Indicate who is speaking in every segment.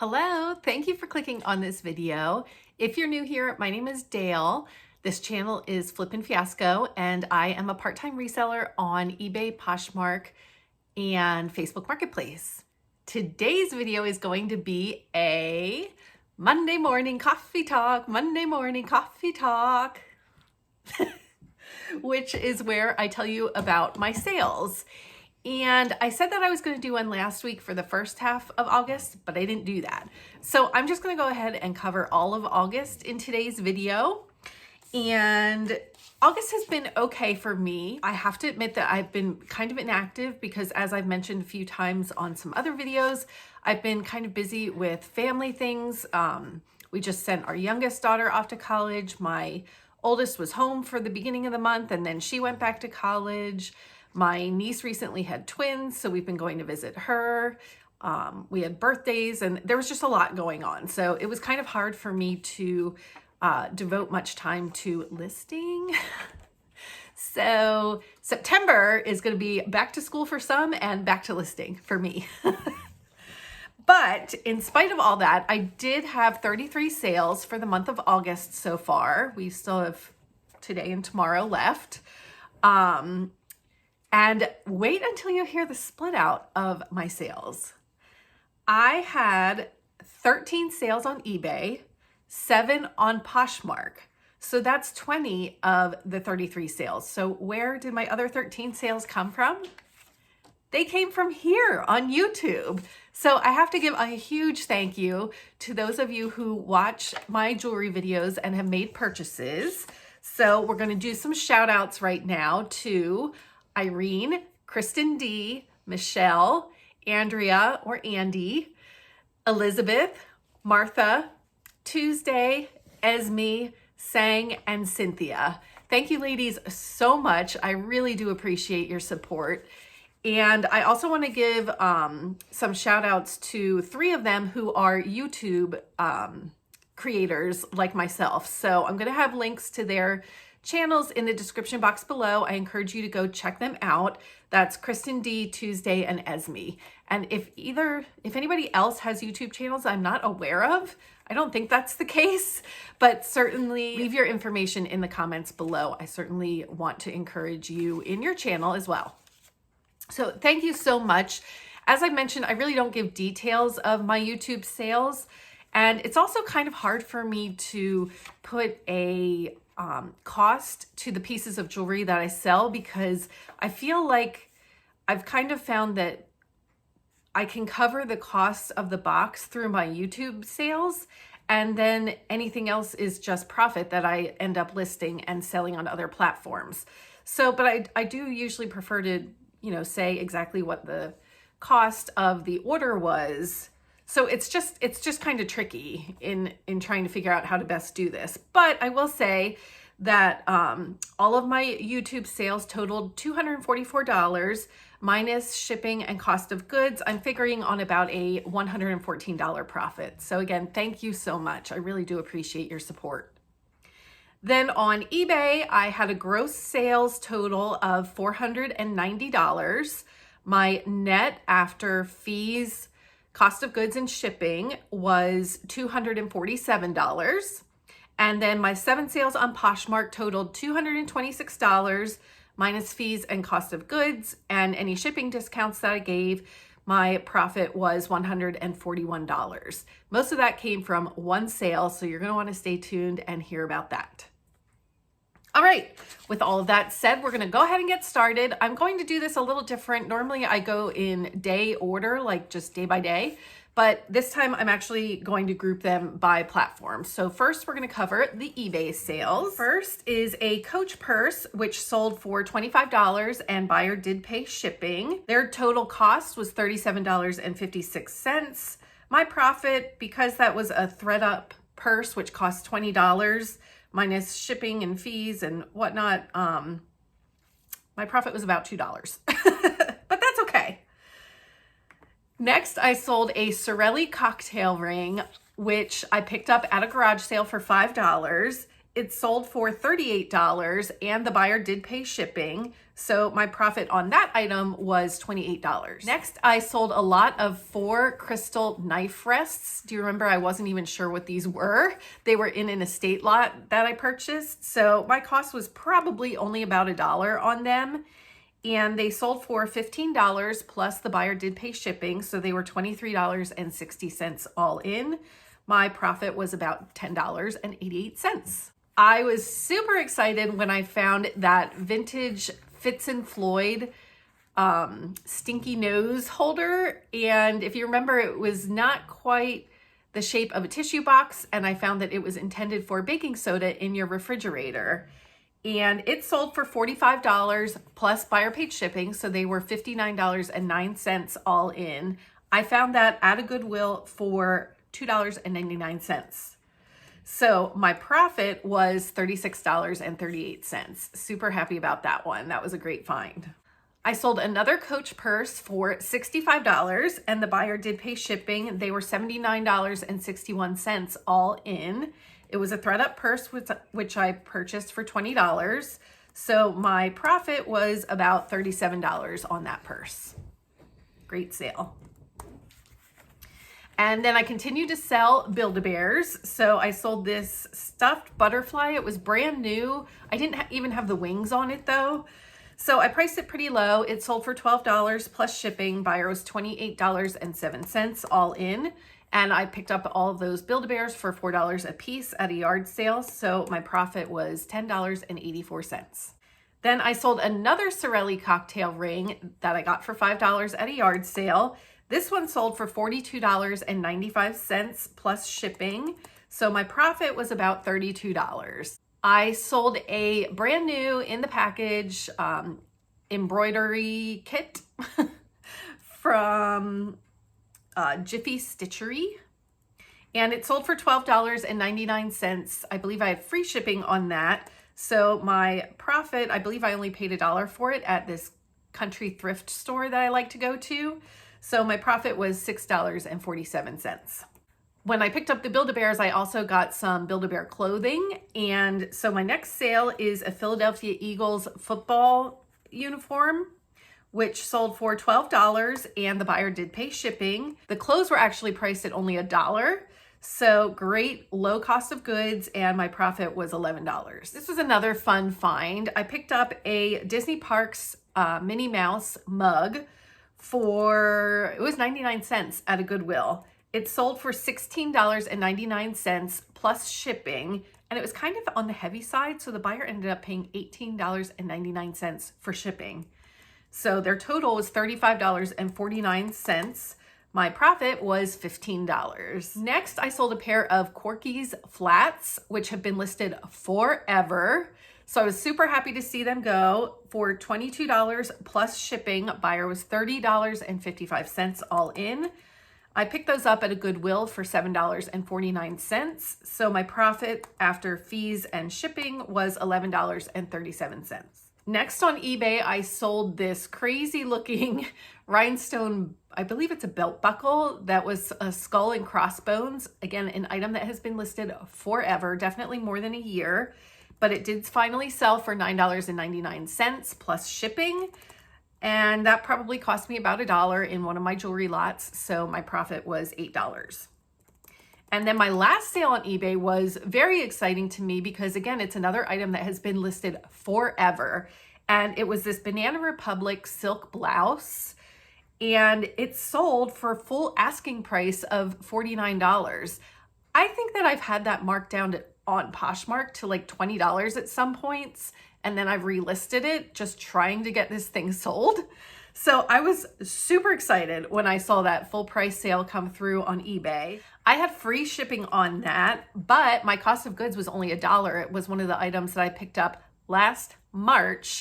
Speaker 1: Hello, thank you for clicking on this video. If you're new here, my name is Dale. This channel is Flippin' Fiasco, and I am a part-time reseller on eBay, Poshmark, and Facebook Marketplace. Today's video is going to be a Monday morning coffee talk, which is where I tell you about my sales. And I said that I was going to do one last week for the first half of August, but I didn't do that. So I'm just going to go ahead and cover all of August in today's video. And August has been okay for me. I have to admit that I've been kind of inactive because, as I've mentioned a few times on some other videos, I've been kind of busy with family things. We just sent our youngest daughter off to college. My oldest was home for the beginning of the month, and then she went back to college. My niece recently had twins, so we've been going to visit her. We had birthdays, and there was just a lot going on. So it was kind of hard for me to devote much time to listing. So September is going to be back to school for some and back to listing for me. But in spite of all that, I did have 33 sales for the month of August so far. We still have today and tomorrow left. And wait until you hear the split out of my sales. I had 13 sales on eBay, 7 on Poshmark. So that's 20 of the 33 sales. So where did my other 13 sales come from? They came from here on YouTube. So I have to give a huge thank you to those of you who watch my jewelry videos and have made purchases. So we're going to do some shout outs right now to Irene, Kristen D, Michelle, Andrea or Andy, Elizabeth, Martha, Tuesday, Esme, Sang, and Cynthia. Thank you, ladies, so much. I really do appreciate your support. And I also want to give some shout outs to 3 of them who are YouTube creators like myself. So I'm going to have links to their channels in the description box below. I encourage you to go check them out. That's Kristen D, Tuesday, and Esme. And if anybody else has YouTube channels I'm not aware of, I don't think that's the case, but certainly leave your information in the comments below. I certainly want to encourage you in your channel as well. So thank you so much. As I mentioned, I really don't give details of my YouTube sales, and it's also kind of hard for me to put a cost to the pieces of jewelry that I sell, because I feel like I've kind of found that I can cover the costs of the box through my YouTube sales, and then anything else is just profit that I end up listing and selling on other platforms. So, but I do usually prefer to, say exactly what the cost of the order was. So it's just kind of tricky in trying to figure out how to best do this. But I will say that all of my YouTube sales totaled $244 minus shipping and cost of goods. I'm figuring on about a $114 profit. So again, thank you so much. I really do appreciate your support. Then on eBay, I had a gross sales total of $490. My net after fees, cost of goods, and shipping was $247. And then my 7 sales on Poshmark totaled $226 minus fees and cost of goods, and any shipping discounts that I gave, my profit was $141. Most of that came from one sale, so you're going to want to stay tuned and hear about that. All right, with all of that said, we're going to go ahead and get started. I'm going to do this a little different. Normally I go in day order, like just day by day, but this time I'm actually going to group them by platform. So first we're going to cover the eBay sales. First is a Coach purse, which sold for $25 and buyer did pay shipping. Their total cost was $37.56. My profit, because that was a thread up purse, which cost $20, minus shipping and fees and whatnot, my profit was about $2, but that's okay. Next, I sold a Cirelli cocktail ring, which I picked up at a garage sale for $5. it sold for $38 and the buyer did pay shipping. So my profit on that item was $28. Next, I sold a lot of 4 crystal knife rests. Do you remember? I wasn't even sure what these were. They were in an estate lot that I purchased. So my cost was probably only about $1 on them. And they sold for $15 plus the buyer did pay shipping. So they were $23.60 all in. My profit was about $10.88. I was super excited when I found that vintage Fitz and Floyd stinky nose holder. And if you remember, it was not quite the shape of a tissue box. And I found that it was intended for baking soda in your refrigerator. And it sold for $45 plus buyer paid shipping. So they were $59.09 all in. I found that at a Goodwill for $2.99. So my profit was $36.38. Super happy about that one. That was a great find. I sold another Coach purse for $65 and the buyer did pay shipping. They were $79.61 all in. It was a thread up purse, which I purchased for $20. So my profit was about $37 on that purse. Great sale. And then I continued to sell Build-A-Bears. So I sold this stuffed butterfly. It was brand new. I didn't even have the wings on it though. So I priced it pretty low. It sold for $12 plus shipping. Buyer was $28.07 all in. And I picked up all of those Build-A-Bears for $4 a piece at a yard sale. So my profit was $10.84. Then I sold another Cirelli cocktail ring that I got for $5 at a yard sale. This one sold for $42.95 plus shipping. So my profit was about $32. I sold a brand new in the package embroidery kit from Jiffy Stitchery. And it sold for $12.99. I believe I had free shipping on that. So my profit, I believe I only paid $1 for it at this country thrift store that I like to go to. So my profit was $6.47. When I picked up the Build-A-Bears, I also got some Build-A-Bear clothing. And so my next sale is a Philadelphia Eagles football uniform, which sold for $12 and the buyer did pay shipping. The clothes were actually priced at only $1. So great low cost of goods and my profit was $11. This was another fun find. I picked up a Disney Parks Minnie Mouse mug for, it was 99 cents at a Goodwill. It sold for $16.99 plus shipping, and it was kind of on the heavy side, so the buyer ended up paying $18.99 for shipping. So their total was $35.49. My profit was $15. Next, I sold a pair of Corky's flats, which have been listed forever. So I was super happy to see them go for $22 plus shipping. Buyer was $30.55 all in. I picked those up at a Goodwill for $7.49. So my profit after fees and shipping was $11.37. Next on eBay, I sold this crazy looking rhinestone, I believe it's a belt buckle that was a skull and crossbones. Again, an item that has been listed forever, definitely more than a year. But it did finally sell for $9.99 plus shipping. And that probably cost me about $1 in one of my jewelry lots. So my profit was $8. And then my last sale on eBay was very exciting to me because again, it's another item that has been listed forever. And it was this Banana Republic silk blouse. And it sold for full asking price of $49. I think that I've had that marked down on Poshmark to like $20 at some points. And then I've relisted it just trying to get this thing sold. So I was super excited when I saw that full price sale come through on eBay. I had free shipping on that, but my cost of goods was only $1. It was one of the items that I picked up last March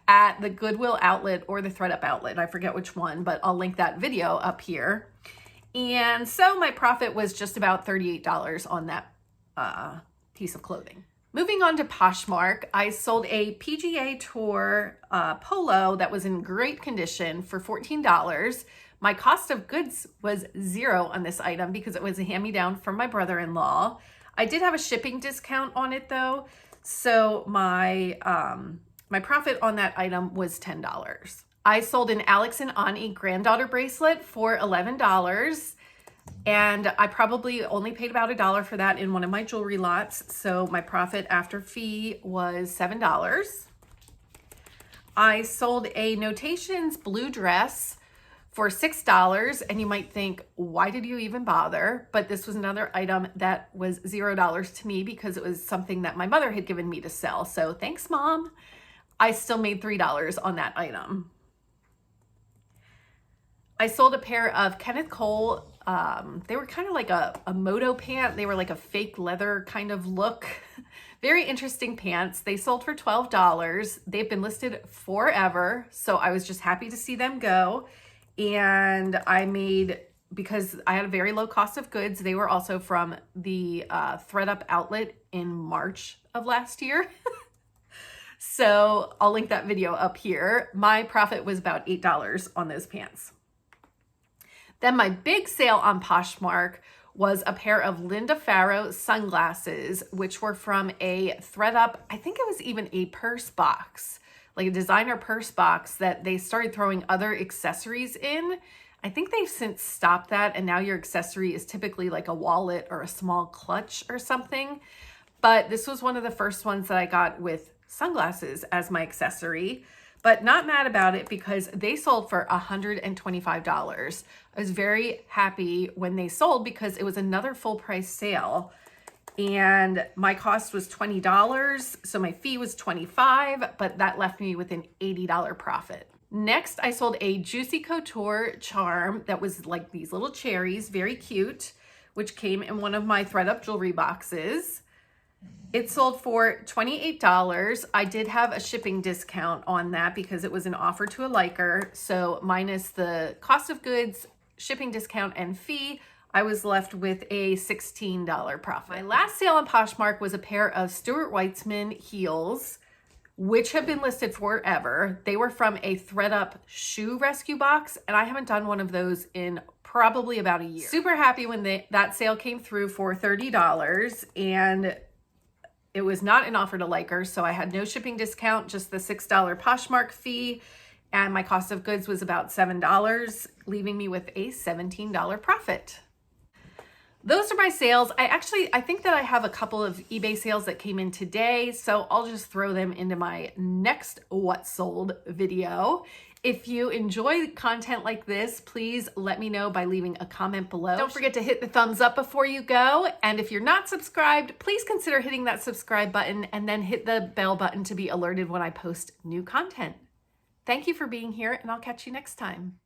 Speaker 1: at the Goodwill outlet or the ThredUp outlet. I forget which one, but I'll link that video up here. And so my profit was just about $38 on that piece of clothing. Moving on to Poshmark, I sold a PGA Tour polo that was in great condition for $14. My cost of goods was $0 on this item because it was a hand-me-down from my brother-in-law. I did have a shipping discount on it though, so my my profit on that item was $10. I sold an Alex and Ani granddaughter bracelet for $11, and I probably only paid about $1 for that in one of my jewelry lots, so my profit after fee was $7. I sold a Notations blue dress for $6, and you might think, why did you even bother? But this was another item that was $0 to me because it was something that my mother had given me to sell. So thanks, Mom. I still made $3 on that item. I sold a pair of Kenneth Cole. They were kind of like a moto pant. They were like a fake leather kind of look. Very interesting pants. They sold for $12. They've been listed forever, so I was just happy to see them go. And I made, because I had a very low cost of goods, they were also from the ThredUp outlet in March of last year. So I'll link that video up here. My profit was about $8 on those pants. Then my big sale on Poshmark was a pair of Linda Farrow sunglasses, which were from a ThredUp, I think it was even a purse box, like a designer purse box that they started throwing other accessories in. I think they've since stopped that, and now your accessory is typically like a wallet or a small clutch or something. But this was one of the first ones that I got with sunglasses as my accessory, but not mad about it because they sold for $125. I was very happy when they sold because it was another full price sale, and my cost was $20, so my fee was $25, but that left me with an $80 profit. Next, I sold a Juicy Couture charm that was like these little cherries, very cute, which came in one of my ThredUp jewelry boxes. It sold for $28. I did have a shipping discount on that because it was an offer to a liker, so minus the cost of goods, shipping discount, and fee, I was left with a $16 profit. My last sale on Poshmark was a pair of Stuart Weitzman heels, which have been listed forever. They were from a ThredUp shoe rescue box, and I haven't done one of those in probably about a year. Super happy when that sale came through for $30, and it was not an offer to liker, so I had no shipping discount, just the $6 Poshmark fee, and my cost of goods was about $7, leaving me with a $17 profit. Those are my sales. I think that I have a couple of eBay sales that came in today, so I'll just throw them into my next What Sold video. If you enjoy content like this, please let me know by leaving a comment below. Don't forget to hit the thumbs up before you go. And if you're not subscribed, please consider hitting that subscribe button and then hit the bell button to be alerted when I post new content. Thank you for being here, and I'll catch you next time.